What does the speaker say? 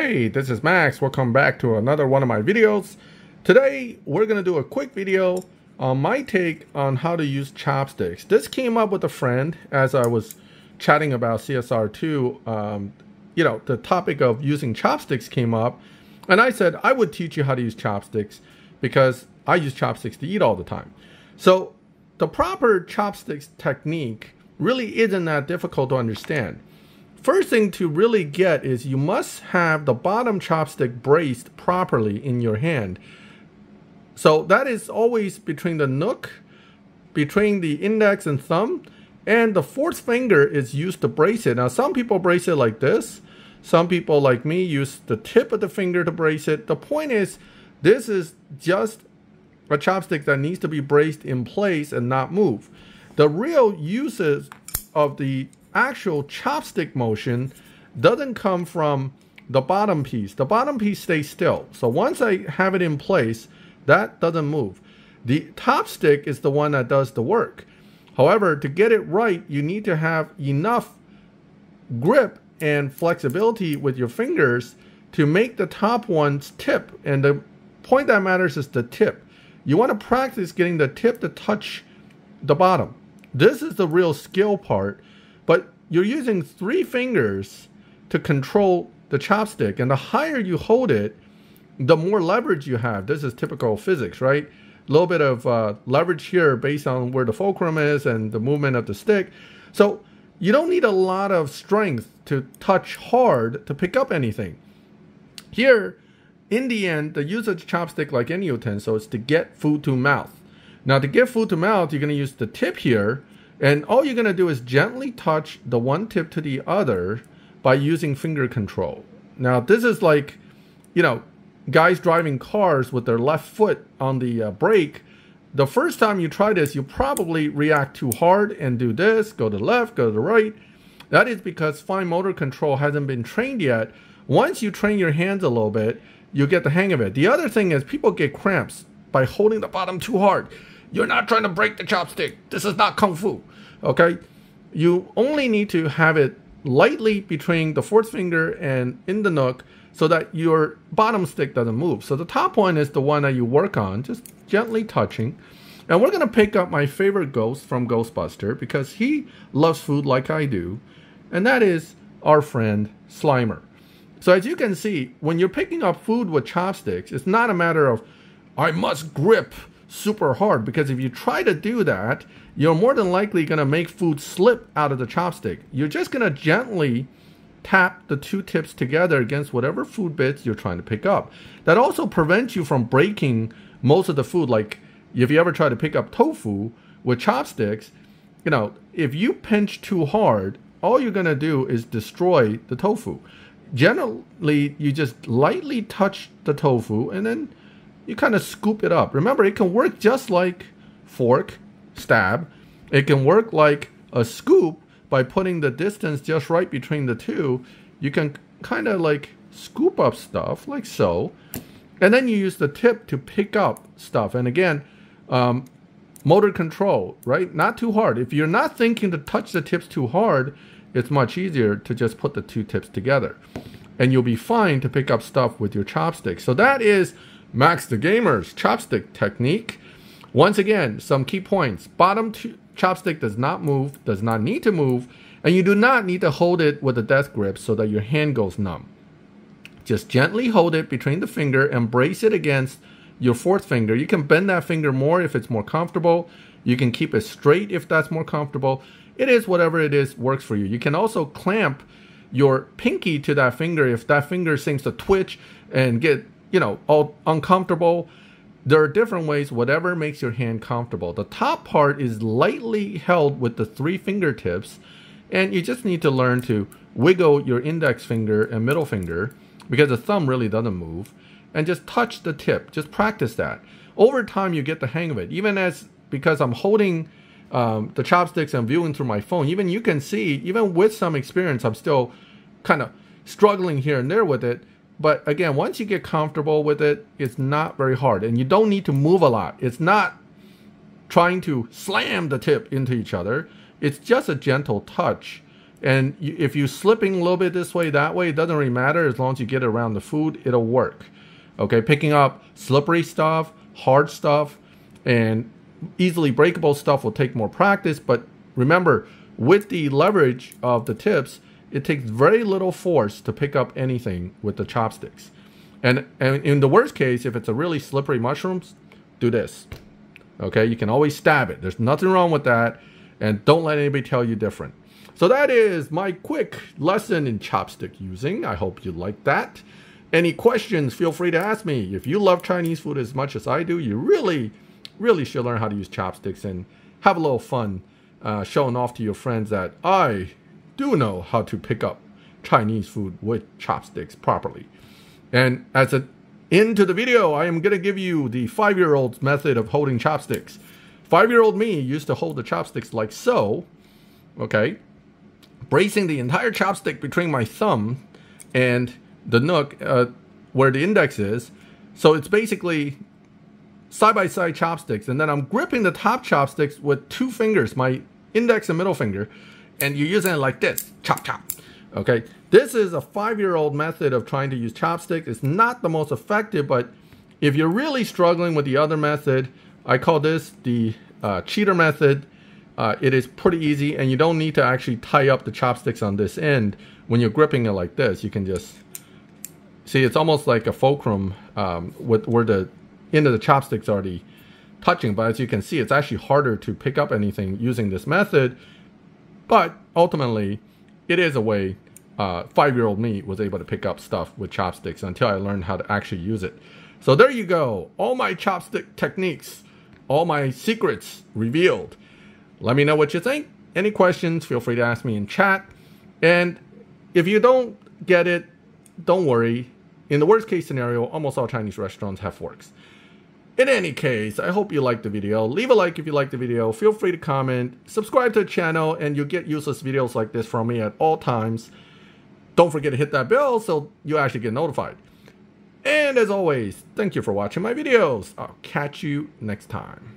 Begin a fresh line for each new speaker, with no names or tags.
Hey, this is Max. Welcome back to another one of my videos. Today, we're going to do a quick video on my take on how to use chopsticks. This came up with a friend as I was chatting about CSR2. The topic of using chopsticks came up, and I said I would teach you how to use chopsticks because I use chopsticks to eat all the time. So the proper chopsticks technique really isn't that difficult to understand. First thing to really get is you must have the bottom chopstick braced properly in your hand. So that is always between the nook, between the index and thumb, and the fourth finger is used to brace it. Now some people brace it like this. Some people like me use the tip of the finger to brace it. The point is, this is just a chopstick that needs to be braced in place and not move. The real uses of the actual chopstick motion doesn't come from the bottom piece. The bottom piece stays still. So once I have it in place, that doesn't move. The top stick is the one that does the work. However, to get it right, you need to have enough grip and flexibility with your fingers to make the top ones tip. And the point that matters is the tip. You want to practice getting the tip to touch the bottom. This is the real skill part. But you're using 3 fingers to control the chopstick. And the higher you hold it, the more leverage you have. This is typical physics, right? A little bit of leverage here based on where the fulcrum is and the movement of the stick. So you don't need a lot of strength to touch hard to pick up anything. Here, in the end, the use of chopstick, like any utensil, is to get food to mouth. Now, to get food to mouth, you're going to use the tip here. And all you're going to do is gently touch the one tip to the other by using finger control. Now, this is like, guys driving cars with their left foot on the brake. The first time you try this, you probably react too hard and do this, go to the left, go to the right. That is because fine motor control hasn't been trained yet. Once you train your hands a little bit, you'll get the hang of it. The other thing is people get cramps by holding the bottom too hard. You're not trying to break the chopstick. This is not Kung Fu, okay? You only need to have it lightly between the fourth finger and in the nook so that your bottom stick doesn't move. So the top one is the one that you work on, just gently touching. And we're gonna pick up my favorite ghost from Ghostbuster because he loves food like I do, and that is our friend Slimer. So as you can see, when you're picking up food with chopsticks, it's not a matter of, I must grip super hard, because if you try to do that, you're more than likely going to make food slip out of the chopstick. You're just going to gently tap the 2 tips together against whatever food bits you're trying to pick up. That also prevents you from breaking most of the food. Like if you ever try to pick up tofu with chopsticks, if you pinch too hard, all you're going to do is destroy the tofu. Generally, you just lightly touch the tofu and then you kind of scoop it up. Remember, it can work just like fork, stab. It can work like a scoop by putting the distance just right between the two. You can kind of like scoop up stuff like so. And then you use the tip to pick up stuff. And again, motor control, right? Not too hard. If you're not thinking to touch the tips too hard, it's much easier to just put the 2 tips together. And you'll be fine to pick up stuff with your chopsticks. So that is Maxthegamer's chopstick technique. Once again, some key points. Bottom chopstick does not move, does not need to move, and you do not need to hold it with a death grip so that your hand goes numb. Just gently hold it between the finger and brace it against your fourth finger. You can bend that finger more if it's more comfortable. You can keep it straight if that's more comfortable. It is whatever it is works for you. You can also clamp your pinky to that finger if that finger seems to twitch and get all uncomfortable. There are different ways, whatever makes your hand comfortable. The top part is lightly held with the 3 fingertips, and you just need to learn to wiggle your index finger and middle finger because the thumb really doesn't move, and just touch the tip. Just practice that. Over time, you get the hang of it. Because I'm holding the chopsticks and viewing through my phone, even you can see, even with some experience, I'm still kind of struggling here and there with it. But again, once you get comfortable with it, it's not very hard. And you don't need to move a lot. It's not trying to slam the tip into each other. It's just a gentle touch And if you're slipping a little bit this way, that way, it doesn't really matter. As long as you get around the food, it'll work. Okay, picking up slippery stuff, hard stuff, and easily breakable stuff will take more practice. But remember, with the leverage of the tips, it takes very little force to pick up anything with the chopsticks. And in the worst case, if it's a really slippery mushrooms, do this. Okay, you can always stab it. There's nothing wrong with that. And don't let anybody tell you different. So that is my quick lesson in chopstick using. I hope you liked that. Any questions, feel free to ask me. If you love Chinese food as much as I do, you really should learn how to use chopsticks and have a little fun showing off to your friends that I do know how to pick up Chinese food with chopsticks properly. And as an end to the video, I am going to give you the 5-year-old's method of holding chopsticks. 5-year-old me used to hold the chopsticks like so, okay, bracing the entire chopstick between my thumb and the nook where the index is. So it's basically side-by-side chopsticks, and then I'm gripping the top chopsticks with 2 fingers, my index and middle finger, and you're using it like this, chop, chop. Okay, this is a 5-year-old method of trying to use chopsticks. It's not the most effective, but if you're really struggling with the other method, I call this the cheater method. It is pretty easy, and you don't need to actually tie up the chopsticks on this end. When you're gripping it like this, you can just see it's almost like a fulcrum with where the end of the chopsticks already touching. But as you can see, it's actually harder to pick up anything using this method. But ultimately, it is a way 5-year-old me was able to pick up stuff with chopsticks until I learned how to actually use it. So there you go. All my chopstick techniques, all my secrets revealed. Let me know what you think. Any questions, feel free to ask me in chat. And if you don't get it, don't worry. In the worst case scenario, almost all Chinese restaurants have forks. In any case, I hope you liked the video. Leave a like if you liked the video. Feel free to comment. Subscribe to the channel, and you'll get useless videos like this from me at all times. Don't forget to hit that bell so you actually get notified. And as always, thank you for watching my videos. I'll catch you next time.